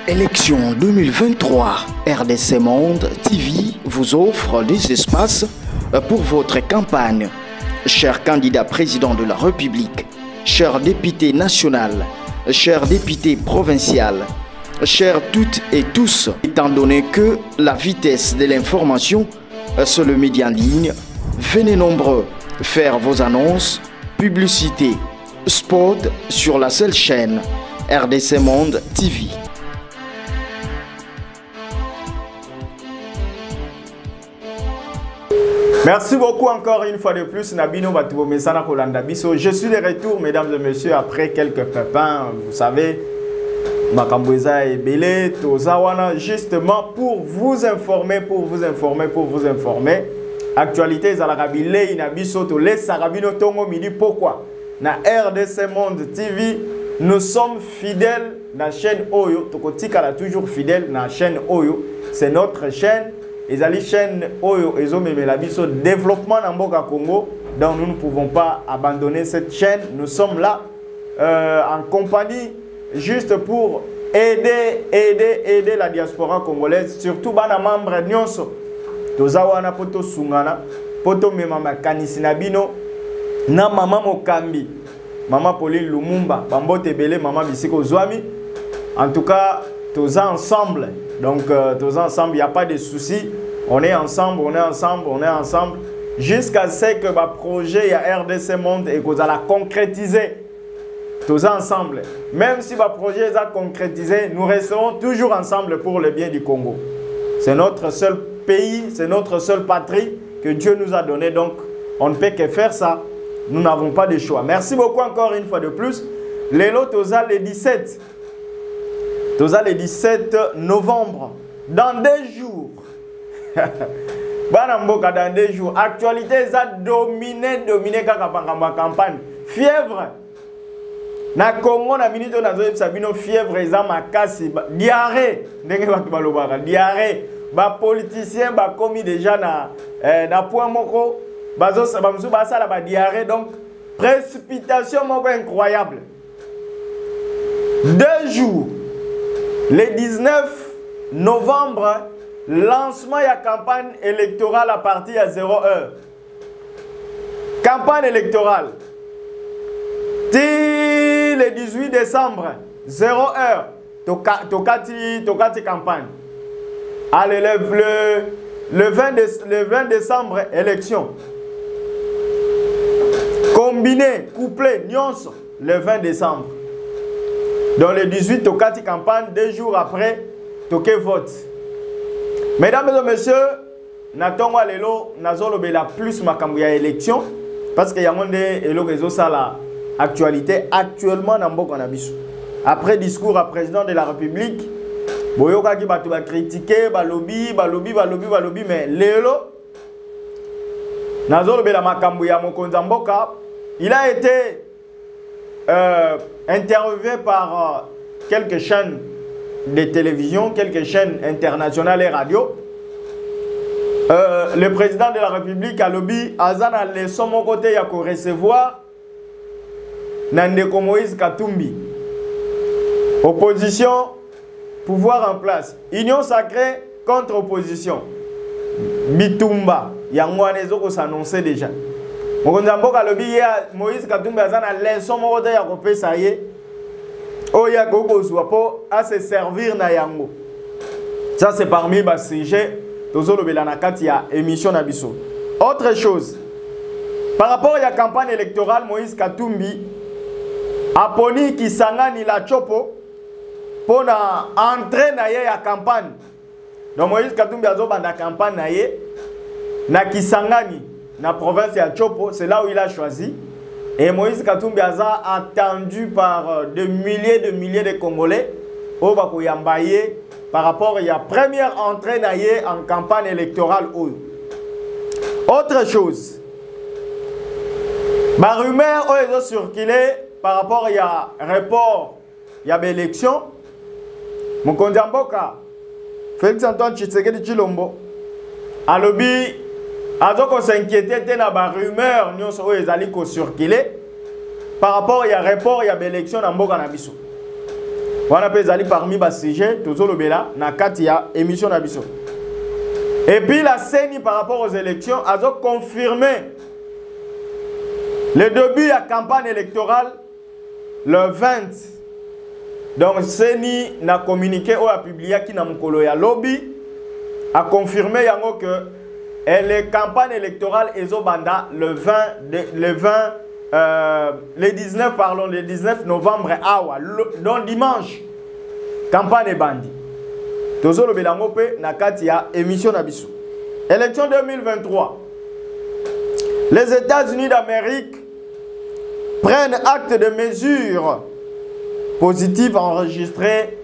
Élection 2023, RDC Monde TV vous offre des espaces pour votre campagne. Chers candidats président de la République, chers députés nationaux, chers députés provinciaux, chers toutes et tous, étant donné que la vitesse de l'information sur le média en ligne, venez nombreux faire vos annonces, publicités, spots sur la seule chaîne RDC Monde TV. Merci beaucoup encore une fois de plus. Nabino Batubo Mesana Kolanda Biso. Je suis de retour, mesdames et messieurs, après quelques pépins. Vous savez, Makamboueza et Belé, Tozawana, justement pour vous informer, Actualité Zalarabile, Inabiso, Tole Sarabino Tongo Midi. Pourquoi? Na RDC Monde TV, nous sommes fidèles dans la chaîne Oyo. Tokotika est toujours fidèle dans la chaîne Oyo. C'est notre chaîne. Les chaînes Oyo et Zomemelabiso développement dans Mboka Congo. Donc nous ne pouvons pas abandonner cette chaîne. Nous sommes là en compagnie juste pour aider la diaspora congolaise. Surtout bana membre nyonso. Tozawana poto sungana, poto memama kanisinabino, na mama Mokambi, mama Pauline Lumumba, bambote belé, mama Bisiko Zwami. En tout cas, tous ensemble. Donc, tous ensemble, il n'y a pas de soucis. On est ensemble. Jusqu'à ce que le projet il y a RDC Monde et que vous allez concrétiser. Tous ensemble. Même si le projet est concrétisé, nous resterons toujours ensemble pour le bien du Congo. C'est notre seul pays, c'est notre seule patrie que Dieu nous a donné. Donc, on ne peut que faire ça. Nous n'avons pas de choix. Merci beaucoup encore une fois de plus. Les lots, le 17. Le 17 novembre, dans 2 jours. Dans 2 jours. Actualité, ça dominé la campagne. Fièvre. Na Congo, na minute, on a sabino fièvre, ça makasi. Diarrhée. Diarrhée. Les politiciens ont commis déjà na point moko. La diarrhée. Donc, précipitation incroyable. 2 jours. Le 19 novembre, lancement de la campagne électorale à partir de 0 heure. Campagne électorale. Le 18 décembre, 0 heure. Tokati campagne. Allez, le 20 décembre, élection. Combiné, couplé, nyonso, le 20 décembre. Dans le 18, Tokati campagne, 2 jours après, Toké vote. Mesdames et messieurs, Natongo Lelo, Nazolo Bela plus Makambouya élection, parce qu'il y a un réseau ça la actualité actuellement dans Mboko Nabisu. Après discours à président de la République, Boyoka qui va critiquer, balobi, mais Lelo, Nazolo Bela Makambouya Mokonza Mboka, il a été interviewé par quelques chaînes de télévision, quelques chaînes internationales et radio. Le président de la République a lobby Azana leçon mon côté à recevoir Nandeko Moïse Katumbi. Opposition, pouvoir en place. Union sacrée contre opposition. Bitumba, Yangwanezo s'annonçait déjà. Mokonzamboka lobby Moïse Katumbi Azana leçon mon côté à repésailler. Oya Gogo Zwapo à se servir na yango. Ça c'est parmi les sujets tozolo belanakati ya émission nabiso. Autre chose. Par rapport à la campagne électorale Moïse Katumbi a poni ki sangani la chopo pour entrer na ye ya campagne. Donc Moïse Katumbi a banda campagne na ye na Kisangani na province ya Chopo, c'est là où il a choisi. Et Moïse Katumbi a attendu par des milliers de Congolais au Bakouyambaye par rapport à la première entrée en campagne électorale. Autre chose, ma rumeur a circulé par rapport à la report, il y a l'élection. Mon Kondiamboka, Félix Antoine Tshisekedi Tshilombo, à lobby. Alors qu'on s'inquiétait de la rumeur qui circulé par rapport à la report, il y a l'élection dans Mboka Nabiso. On a parmi les sujets, toujours le Bela, na katia émission d'Abisso. Et puis la CENI par rapport aux élections a confirmé le début de la campagne électorale le 20. Donc CENI n'a communiqué ou a publié qui n'a mukolo ya lobby a confirmé yango que les campagnes électorales ezobanda le 19 novembre awa donc dimanche campagne bandi tozo le belango pe na kati ya émission na biso élection 2023 les États-Unis d'Amérique prennent acte de mesures positives enregistrées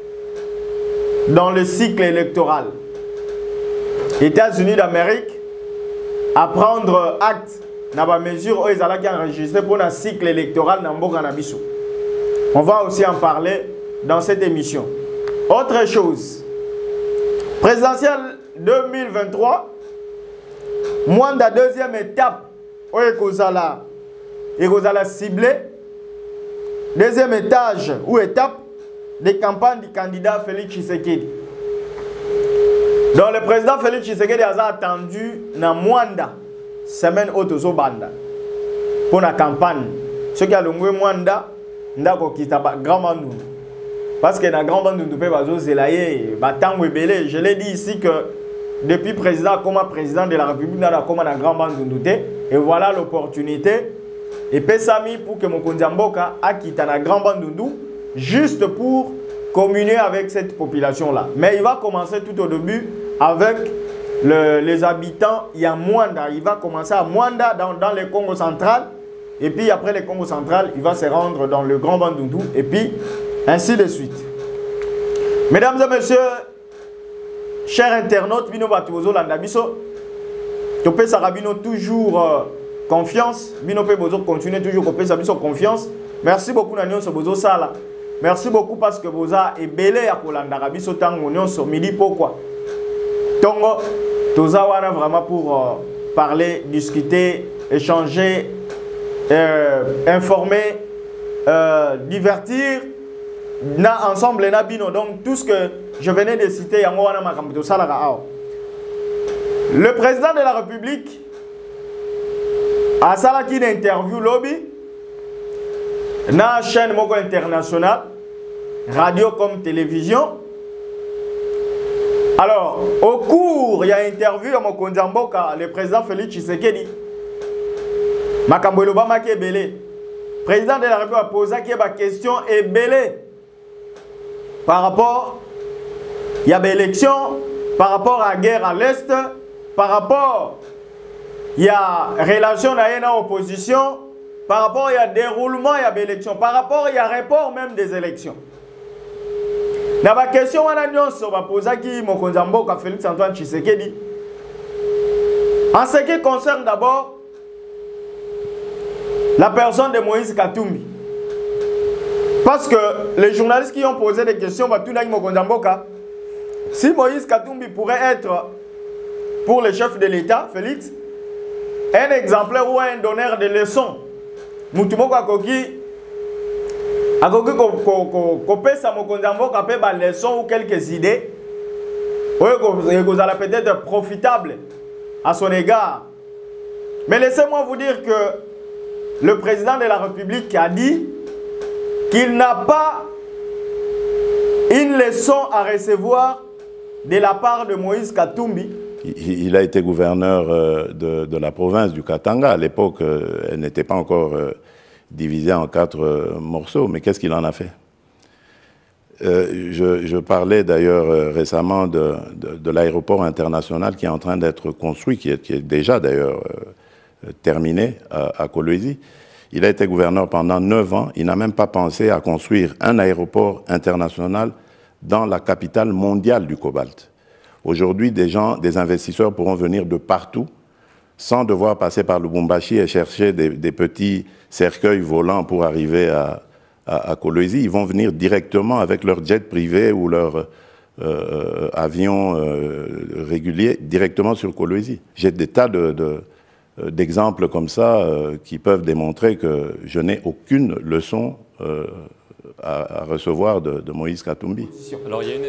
dans le cycle électoral. États-Unis d'Amérique à prendre acte dans la mesure où ils allaient enregistrer pour un cycle électoral dans Mboka na biso. On va aussi en parler dans cette émission. Autre chose, présidentielle 2023, moins de la deuxième étape où il a ciblé, deuxième étage ou étape des campagnes du candidat Félix Tshisekedi. Donc le président Félix Tshisekedi a attendu na Mwanda semaine autozo banda pour la campagne. Ce qui a le moins Mwanda ndako kita grand bandou. Parce que na grand bandou peut bazo zelaye batango ebele. Je l'ai dit ici que depuis président comme président de la République na comme na grand bandou et voilà l'opportunité et pesami pour que Mokonzi Mboka a quitté na grand bandou juste pour communier avec cette population là. Mais il va commencer tout au début avec les habitants, il y a Mwanda. Il va commencer à Mwanda dans le Congo central. Et puis après le Congo central, il va se rendre dans le Grand Bandundu. Et puis ainsi de suite. Mesdames et messieurs, chers internautes, Bino Batuozo Landabiso, Topé Sarabino toujours confiance. Bino Pe Bozo continue toujours Topé Sarabino confiance. Merci beaucoup Nanion Sobozo Sala. Merci beaucoup parce que Boza est belé à Kolandarabiso Tango Nyon sur midi. Pourquoi? Tongo, Tozawana vraiment pour parler, discuter, échanger, informer, divertir, na ensemble na bino. Donc tout ce que je venais de citer, le président de la République a salaki une interview lobby na chaîne moko internationale, radio comme télévision. Alors, au cours, il y a une interview à Mokonzi Mboka, le président Félix Tshisekedi. Makambo Obama qui est belé. Le président de la République a posé une question et belé. Par rapport, il y a des élections, par rapport à la guerre à l'Est, par rapport, il y a relation à la opposition, par rapport, il y a déroulement, il y a des élections, par rapport, il y a report même des élections. Dans la question, on va poser qui Mokonzi Mboka Félix Antoine Tshisekedi. En ce qui concerne d'abord la personne de Moïse Katumbi. Parce que les journalistes qui ont posé des questions, Mokonzi Mboka, si Moïse Katumbi pourrait être pour le chef de l'État, Félix, un exemplaire ou un donneur de leçons, Moutumoko Akoki, kopesa Mokonzi Mboka pe ba leçon ou quelques idées peut-être profitable à son égard. Mais laissez-moi vous dire que le président de la République a dit qu'il n'a pas une leçon à recevoir de la part de Moïse Katumbi. Il a été gouverneur de la province du Katanga. À l'époque, elle n'était pas encore divisée en 4 morceaux. Mais qu'est-ce qu'il en a fait? Je parlais d'ailleurs récemment de l'aéroport international qui est en train d'être construit, qui est déjà d'ailleurs terminé à Kolwezi. Il a été gouverneur pendant 9 ans. Il n'a même pas pensé à construire un aéroport international dans la capitale mondiale du cobalt. Aujourd'hui, des investisseurs pourront venir de partout sans devoir passer par Lubumbashi et chercher des petits cercueils volants pour arriver à Kolwezi. Ils vont venir directement avec leur jet privé ou leur avion régulier directement sur Kolwezi. J'ai des tas d'exemples comme ça qui peuvent démontrer que je n'ai aucune leçon à recevoir de Moïse Katumbi. Alors il y a une...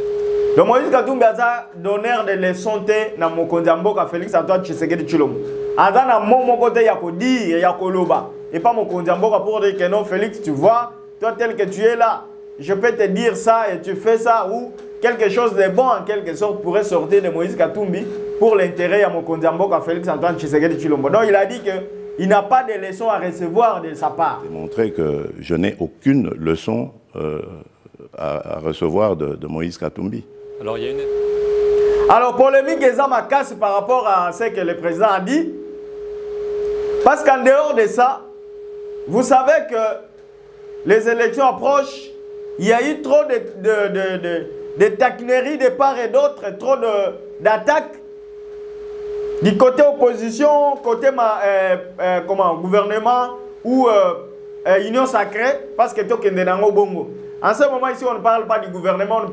Donc Moïse Katumbi a donné des leçons dans mon Mboka Félix Antoine Tshisekedi Tshilombo. Ada na mon côté ya ko dire ya ko loba et pas mon Mboka pour dire que non Félix, tu vois, toi tel que tu es là, je peux te dire ça et tu fais ça, ou quelque chose de bon en quelque sorte pourrait sortir de Moïse Katumbi pour l'intérêt à mon Mboka Félix Antoine Tshisekedi Tshilombo. Donc il a dit que il n'a pas de leçons à recevoir de sa part. J'ai montré que je n'ai aucune leçon à recevoir de Moïse Katumbi. Alors il y a une... Alors polémique ma casse par rapport à ce que le président a dit. Parce qu'en dehors de ça, vous savez que les élections approchent. Il y a eu trop de taquineries de part et d'autre, trop d'attaques. Du côté opposition, côté gouvernement ou union sacrée, parce que tout est dans le bongo. En ce moment ici, on ne parle pas du gouvernement, on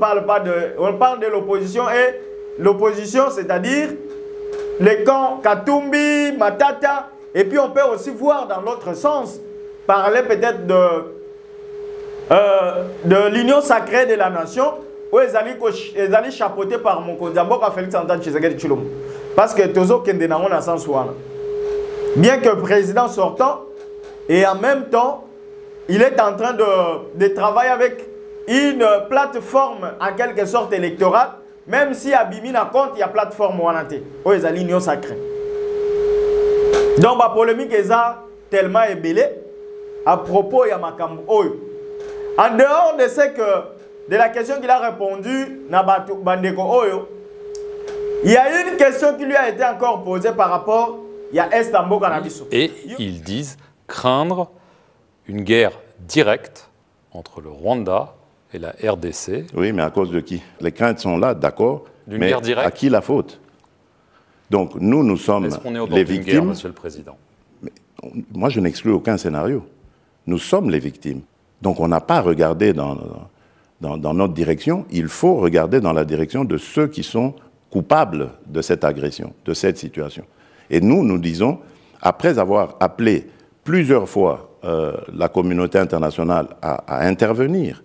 parle de l'opposition, et l'opposition, c'est-à-dire les camps Katumbi, Matata, et puis on peut aussi voir dans l'autre sens, parler peut-être de l'union sacrée de la nation, où ils allaient chapeautés par mon Mboka Félix Antoine Tshisekedi Tshilombo. Parce que Tozo Kende n'a pas sens. Bien que le président sortant, et en même temps, il est en train de travailler avec une plateforme en quelque sorte électorale, même si à Bimina compte, il y a plateforme Wanate, où ils allaient l'union sacrée. Donc la polémique est tellement ébellée à propos de Makambo. En dehors de ce que de la question qu'il a répondu Nabatu Bandeko Oyo, il y a une question qui lui a été encore posée par rapport à Estambo Canabiso. Et ils disent craindre une guerre directe entre le Rwanda et la RDC. Oui, mais à cause de qui? Les craintes sont là, d'accord, mais guerre directe. À qui la faute? Donc nous sommes les victimes. Guerre, Monsieur le Président? Mais, moi, je n'exclus aucun scénario. Nous sommes les victimes. Donc on n'a pas regardé dans notre direction. Il faut regarder dans la direction de ceux qui sont coupables de cette agression, de cette situation. Et nous disons, après avoir appelé plusieurs fois la communauté internationale à intervenir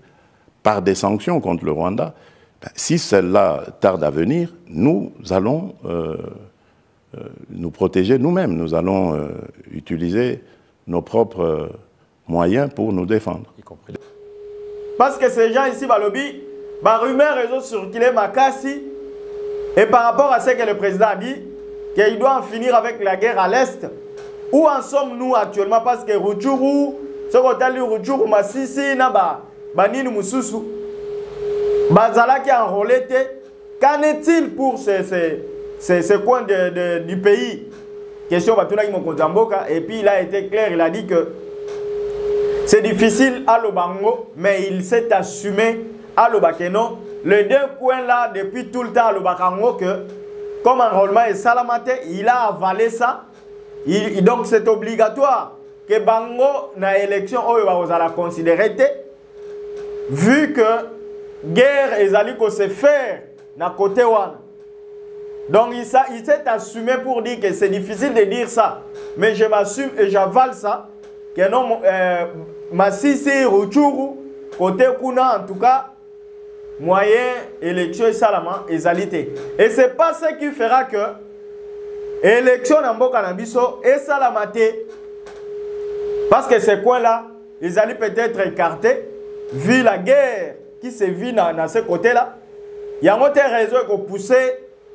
par des sanctions contre le Rwanda, si celle-là tarde à venir, nous allons nous protéger nous-mêmes. Nous allons utiliser nos propres moyens pour nous défendre. Parce que ces gens ici, Balobi, rumeur réseau circulé Makassi, et par rapport à ce que le président a dit, qu'il doit en finir avec la guerre à l'Est. Où en sommes-nous actuellement? Parce que Rutshuru, ce qu'on a dit Rutshuru, Massissi, Naba, Banini Moussoussu, Bazala qui a enrôlé, qu'en est-il pour ces coins du pays? Question Batuna Mokonzamboka, et puis il a été clair, il a dit que c'est difficile à l'Obango, mais il s'est assumé à l'Obakeno. Les deux coins là, depuis tout le temps à l'Obakango, que comme enrôlement est salamate, il a avalé ça. Donc c'est obligatoire que Bango, dans l'élection, vous allez considérer, vu que guerre est allée se faire dans côté one. Donc il s'est assumé pour dire que c'est difficile de dire ça. Mais je m'assume et j'avale ça. Que non, Massissi, Rutshuru, côté Kuna, en tout cas, moyen, élection et salama, égalité. Et ce n'est pas ce qui fera que l'élection dans Mboka Nabiso est salamate. Parce que ces coins-là, ils allaient peut-être écartés, vu la guerre qui se vit dans ce côté-là. Il y a une autre raison pour pousser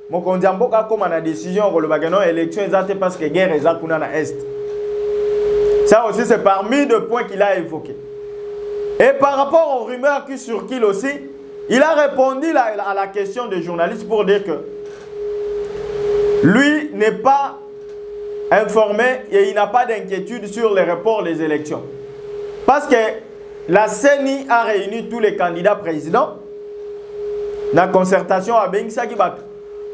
mon Mboka comme la décision pour l'élection exacte parce que la guerre est dans l'Est. Ça aussi, c'est parmi les points qu'il a évoqués. Et par rapport aux rumeurs qui circulent aussi, il a répondu à la question des journalistes pour dire que lui n'est pas informé et il n'a pas d'inquiétude sur les reports des élections. Parce que la CENI a réuni tous les candidats présidents. La concertation a bien ça qui va.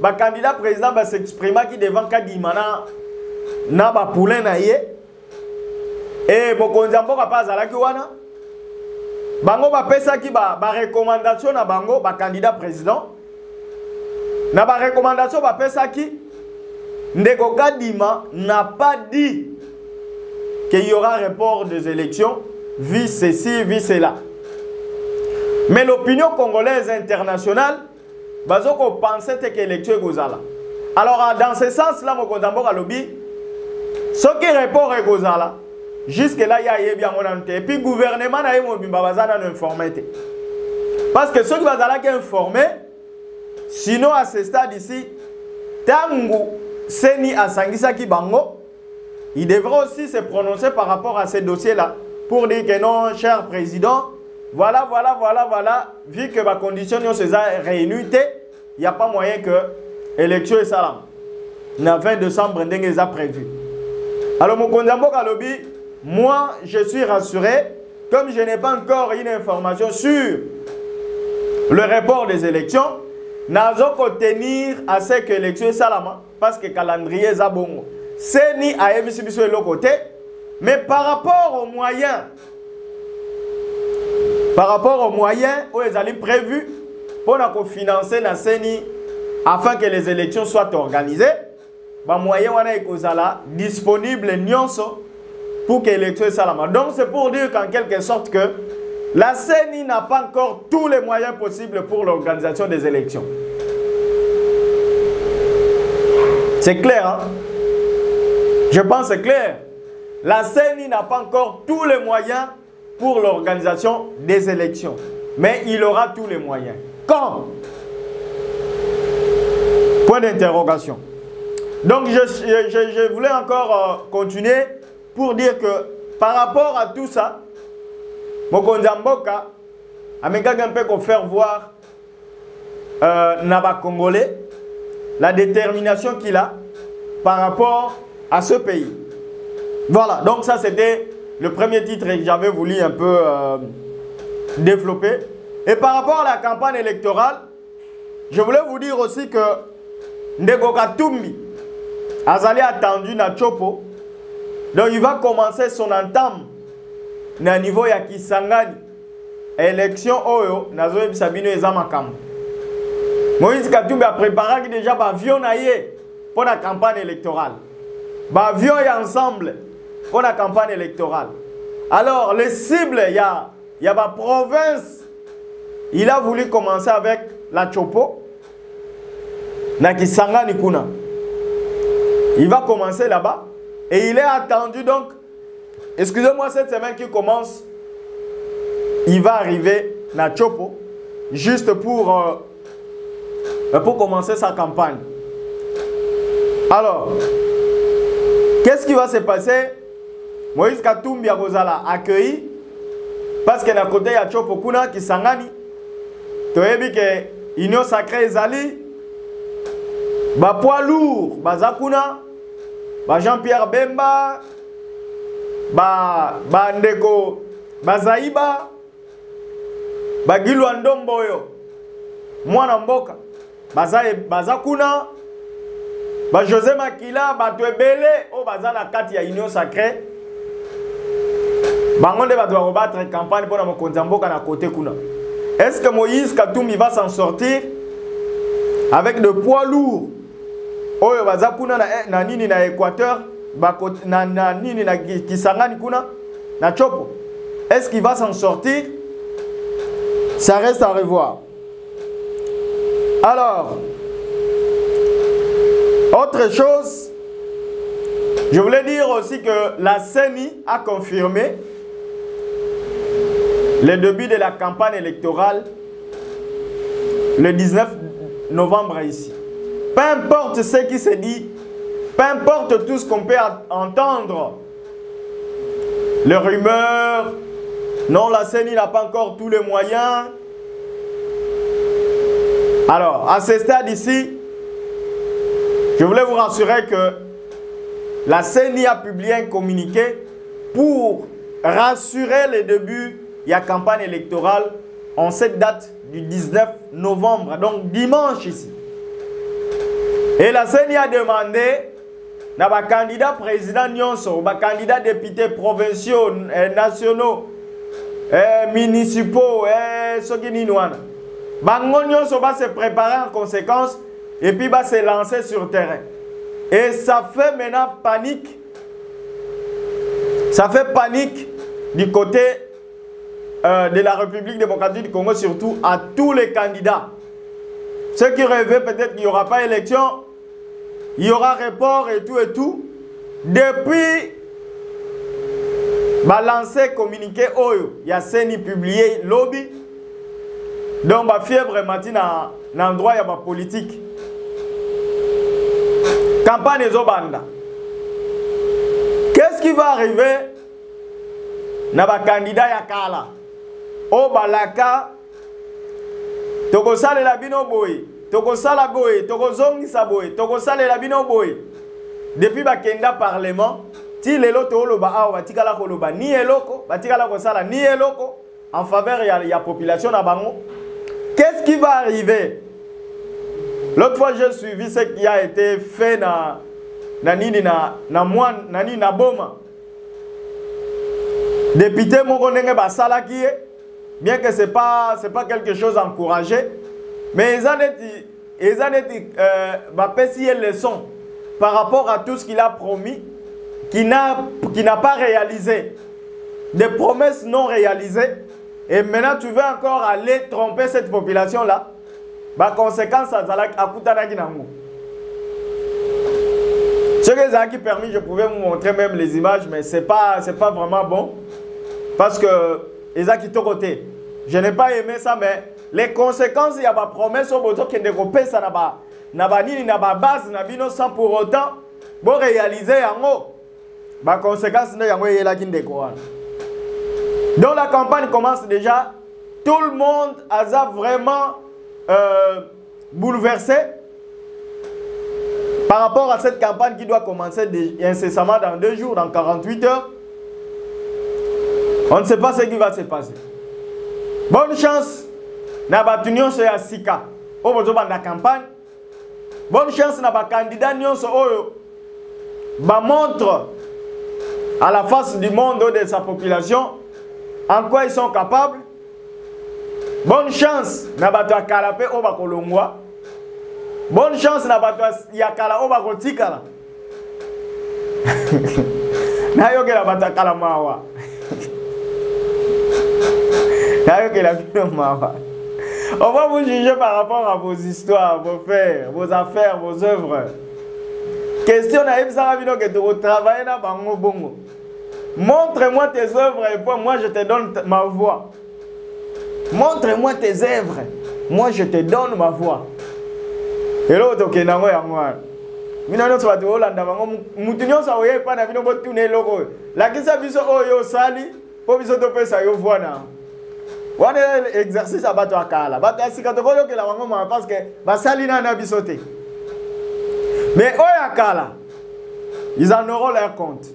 Le candidat président va s'exprimer qui devant Kadimana na ba poulain na ye. Et Mokonzambo va pas à la Kiwana. Bango va faire ça qui va recommandation na bango ba candidat président. Na ba recommandation va faire ça qui Ndeko Kadima n'a pas dit qu'il y aura report des élections, vu ceci, vu cela. Mais l'opinion congolaise internationale, bazoko pensait que l'élection est gozala. Alors dans ce sens-là, mon condambo à lobby, ce qui répond est gozala. Jusque là, il y a bien mon ante. Et puis le gouvernement n'a pas informé. Parce que ceux qui sont informés, sinon à ce stade ici, Tangu Seni Asangisa Kibango, il devrait aussi se prononcer par rapport à ces dossiers-là pour dire que non, cher président, voilà, vu que ma condition se réunie, il n'y a pas moyen que l'élection est salam. Le 20 décembre, il a prévu. Alors, mon condambo Kalobi, moi, je suis rassuré, comme je n'ai pas encore une information sur le report des élections, n'avons qu'à tenir à ce que l'élection est salama, parce que le calendrier est bon. C'est ni à MCBC de l'autre côté, mais par rapport aux moyens, où ils allaient prévus pour financer la CENI afin que les élections soient organisées, les moyens sont disponibles pour que l'élection soit salama. Donc c'est pour dire qu'en quelque sorte que la CENI n'a pas encore tous les moyens possibles pour l'organisation des élections. C'est clair, hein? Je pense que c'est clair. La CENI n'a pas encore tous les moyens pour l'organisation des élections. Mais il aura tous les moyens. Quand? Point d'interrogation. Donc je voulais encore continuer pour dire que par rapport à tout ça, Mokonza Mboka a un peu faire voir Naba Congolais la détermination qu'il a par rapport à ce pays. Voilà, donc ça c'était le premier titre que j'avais voulu un peu développer. Et par rapport à la campagne électorale, je voulais vous dire aussi que Ndeko Katumbi a attendu na Chopo. Donc il va commencer son entame na niveau ya Kisangani. Élection Oyo, Nazo Sabino Ezamakam. Moïse Katumbi a préparé déjà l'avion pour la campagne électorale. L'avion est ensemble pour la campagne électorale. Alors, les cibles, il y a la province. Il a voulu commencer avec la Chopo. Na Kisangani Kuna. Il va commencer là-bas. Et il est attendu donc. Excusez-moi, cette semaine qui commence, il va arriver na Chopo. Juste pour commencer sa campagne. Alors, qu'est-ce qui va se passer? Moïse Katumbi a accueilli parce que d'un côté il y a Chopo Kuna qui sangani. Tu as vu que l'Union sacrée Zali, ba poids lourd, Bazakuna, ba Jean-Pierre Bemba, ba Ndeko, Bazaïba, ba Gilwandomboyo, Mwana Mboka. Bazakuna, José Makila, Batwebele, au Bazan la carte ya Union sacrée. Bangonde va devoir rebattre une campagne pour la Konzamboka na côté Kuna. Est-ce que Moïse Katumbi va s'en sortir avec de poids lourds? Oh, Bazakuna na nini na Équateur, na nini na Kisangani Kuna, na Chopo. Est-ce qu'il va s'en sortir? Ça reste à revoir. Alors, autre chose, je voulais dire aussi que la CENI a confirmé le début de la campagne électorale le 19 novembre ici. Peu importe ce qui se dit, peu importe tout ce qu'on peut entendre, les rumeurs, non, la CENI n'a pas encore tous les moyens. Alors, à ce stade ici, je voulais vous rassurer que la CENI a publié un communiqué pour rassurer les débuts de la campagne électorale en cette date du 19 novembre, donc dimanche ici. Et la CENI a demandé à candidat président Nyonso, candidat députés provinciaux, nationaux, municipaux, Bango Nyonso va se préparer en conséquence et puis va se lancer sur le terrain. Et ça fait maintenant panique. Ça fait panique du côté de la République démocratique du Congo, surtout à tous les candidats. Ceux qui rêvaient peut-être qu'il n'y aura pas élection, il y aura report et tout. Depuis balancer, communiqué, il y a CENI publié lobby. Donc, ma fièvre matin dans l'endroit, il y a ma politique. Campagne Zobanda. Qu'est-ce qui va arriver dans les candidats Yakala? Au Balaka, Toko Sale la Bino Boy, Toko Sala Boy, Toko Zongi Saboy, Toko Sale la Bino Boy. Depuis Bakenda Parlement, ti lelo to lo ba awa tikala ko lo ba ni eloko, batikala ko sala ni eloko en faveur ya population na bango. Qu'est-ce qui va arriver? L'autre fois j'ai suivi ce qui a été fait na nini na moine nani na boma. Député moko ndenge ba sala ki bien que c'est pas quelque chose encouragé, mais ils en étaient ba pesi une leçon par rapport à tout ce qu'il a promis, qui n'a pas réalisé, des promesses non réalisées, et maintenant tu veux encore aller tromper cette population-là. Par conséquent, ça va à ce que ça a permis, je pouvais vous montrer même les images, mais c'est pas vraiment bon, parce que les acquis de côté. Je n'ai pas aimé ça, mais les conséquences, il y a des promesses au bout qui ne repèrent ça n'a pas base, sans pour autant bon réaliser en haut. Par conséquent, donc la campagne commence déjà. Tout le monde a vraiment bouleversé par rapport à cette campagne qui doit commencer incessamment dans 2 jours, dans 48 heures. On ne sait pas ce qui va se passer. Bonne chance, na batunion sur Sika au bout de la campagne. Bonne chance, na ba candidat nyonso oyo ba montre à la face du monde de sa population en quoi ils sont capables. Bonne chance, na bato akalapé au bakolongwa. Bonne chance, na bato yakala au bakotikala. Na yoke la bato akala mawa. On va vous juger par rapport à vos histoires, vos faits, vos affaires, vos œuvres. Question à Ibsarabino que tu travailles dans Bango Bongo. Montre-moi tes œuvres et puis moi je te donne ma voix. Montre-moi tes œuvres, moi je te donne ma voix. Et l'autre qui est dans moi. Minano soit Hollande Bango. Moutinho sa oye pas na bino botuné logo. La kisa biso oyo sali, po biso to pesa yo voix na. On a exercice à battre à Kala. Battre à Sikatoko, que la maman parce que Basalina n'a bisoté. Mais à Kala, ils en auront leur compte.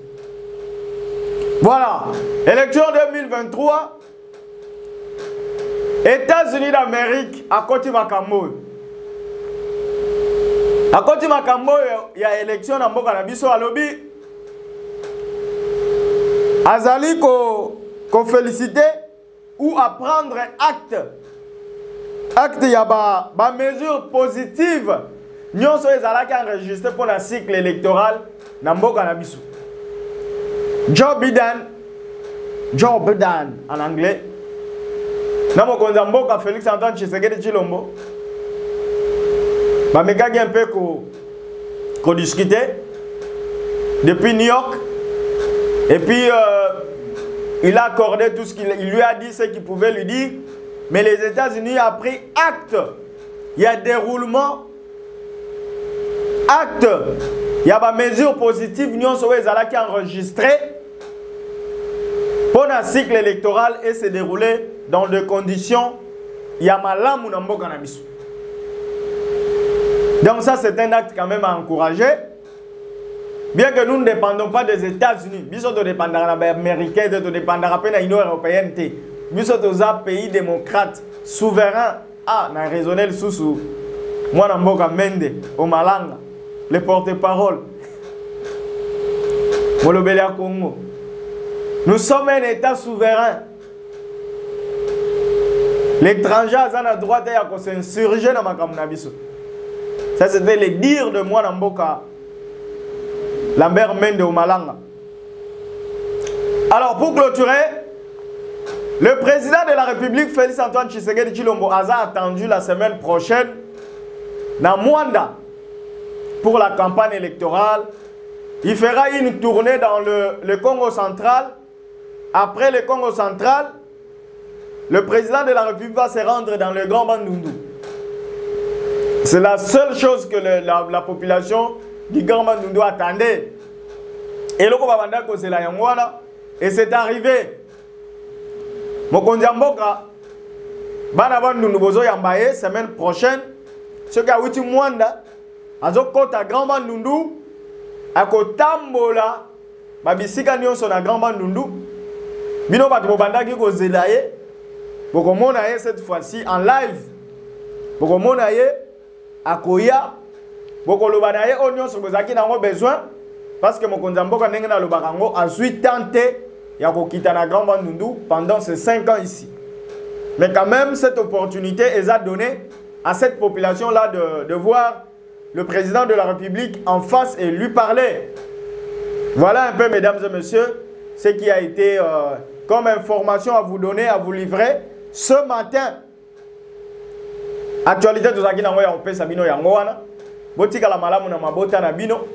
Voilà. Élection 2023. États-Unis d'Amérique à Koti Makambo. À Koti Makambo, il y a élection dans Mboka Nabiso à lobby. Azali ko féliciter. Ou à prendre acte. Acte, il y a des mesures positives. Nous sommes enregistrés pour le cycle électoral dans Mboka Nabiso. Joe Biden en anglais. Dans Mboka Félix Antoine Tshisekedi Tshilombo. Il y a un peu qu'on discutait depuis New York. Et puis il a accordé tout ce qu'il lui a dit, ce qu'il pouvait lui dire. Mais les États-Unis ont pris acte. Il y a déroulement. Acte. Il y a des mesures positives. Nous sommes enregistrées pour un cycle électoral et se dérouler dans des conditions. Il y a malam ou nambo cannabis. Donc ça c'est un acte quand même à encourager. Bien que nous ne dépendons pas des États-Unis, nous sommes dépendants des Américains, nous dépendons de l'Union européenne. Nous sommes un pays démocrate, souverain. Ah, on a raisonné le sous-sous. Moi, je suis Mende, au Malanga, le porte-parole. Congo. Nous sommes un État souverain. L'étranger a le droit de s'insurger dans ma Nabiso. Ça, c'était le dire de moi dans Mboka. Lambert Mende au Malanga. Alors, pour clôturer, Le président de la République, Félix Antoine Tshisekedi Tshilombo, a attendu la semaine prochaine dans Mwanda pour la campagne électorale. Il fera une tournée dans le Congo central. Après le Congo central, le président de la République va se rendre dans le Grand Bandundu. C'est la seule chose que la population du Grand Bandundu attendait. Et le Kobabanda c'est la Yangwana. Et c'est arrivé. Mokonzi Mboka, Bana Bandundu Bozo Yambaye, semaine prochaine, ce qui a eu Mwanda, Azo Kota Grand Bandundu, Ako Tambola, Babisika Nyonso na Grand Bandundu, Bino Batobanda Kiko Zelaye, Bokomonaye cette fois-ci en live, Bokomonaye, Akoya, Bokolobanaye, Onyon Sobozaki n'a besoin, parce que Mokonzi Mboka Nengena le Barango a ensuite tenté. Il y a Kokitana Grand Bandundu pendant ces 5 ans ici. Mais quand même, cette opportunité est à donner à cette population-là de voir le président de la République en face et lui parler. Voilà un peu, mesdames et messieurs, ce qui a été comme information à vous donner, à vous livrer ce matin. Actualité de Zaki Nango Yaope Sabino Yangoana. Botika la malamu na mabota na bino.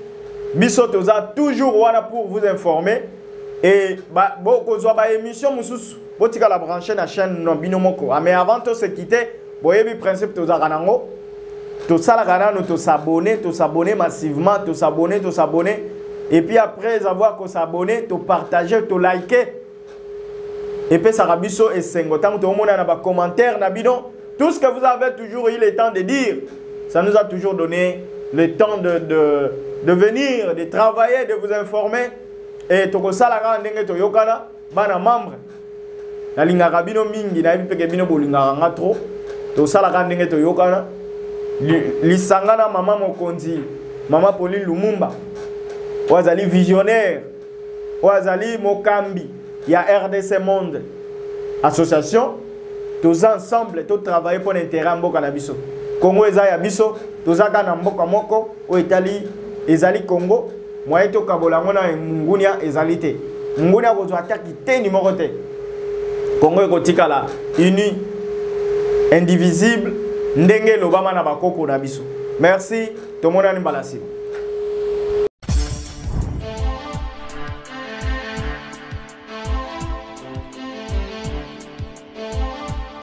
Biso toza toujours wana pour vous informer. Et beaucoup de émissions botika la brancher na chaîne non binomoko. Mais avant de se quitter, boyebi principe to zaranango. To sala kana no to s'abonner massivement, to s'abonner. Et puis après avoir s'abonner, to partager, to liker. Et puis ça rabiso et sengotam to mona na ba commentaire na bino. Tout ce que vous avez toujours eu le temps de dire, ça nous a toujours donné le temps de venir, de travailler, de vous informer. Et toko salaka ndenge to yokana bana membre na lingaka bino mingi na bipeke bino bolingaka nga trop to salaka ndenge to yokana lisangana mama mokonzi mama Pauline Lumumba wazali visionnaire wazali mokambi ya RDC Monde association tous ensemble to travailler pour l'intérêt mboka na biso Congo eza ya biso tozaka na mboka moko o Italie ezali Congo. Moi, je suis Mungunia ezalité. Mungunia ko attaque te numéro te. Congo ekotika la uni indivisible ndenge lobama na bakoko na biso. Merci, to monani balasima.